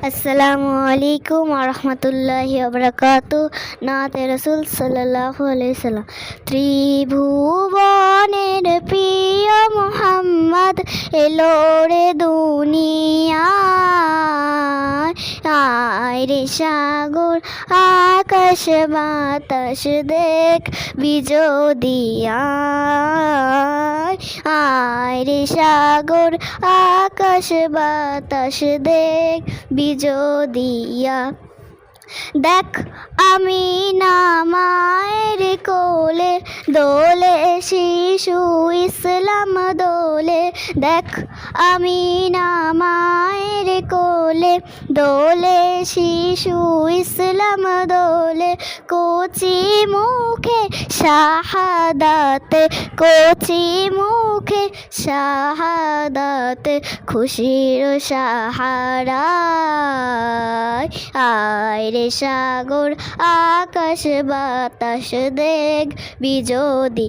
আসসালামু আলাইকুম ওয়া রাহমাতুল্লাহি ওয়া বারাকাতুহু। নাতে রাসূল সাল্লাল্লাহু আলাইহি সাল্লাম। ত্রিভুবনের প্রিয় মুহাম্মদ এলো রে দুনিয়ায়। আয় রে সাগর আকাশ বাতাস দেখ বিজোদিয়ায়। আয় রে সাগর আকাশ বাতাস দেখ বিজোদিয়া। দেখ আমিনা মায়ের কোলে দোলে শিশু ইসলাম দোলে। দেখ আমিনা মায়ের কোলে দোলে শিশু ইসলাম দোলে। কচি মুখে শাহাদাত, কচি মুখে শাহাদাত, খুশির সাহারায়। আয় রে সাগর আকাশ বাতাস দেখ বিজোদি।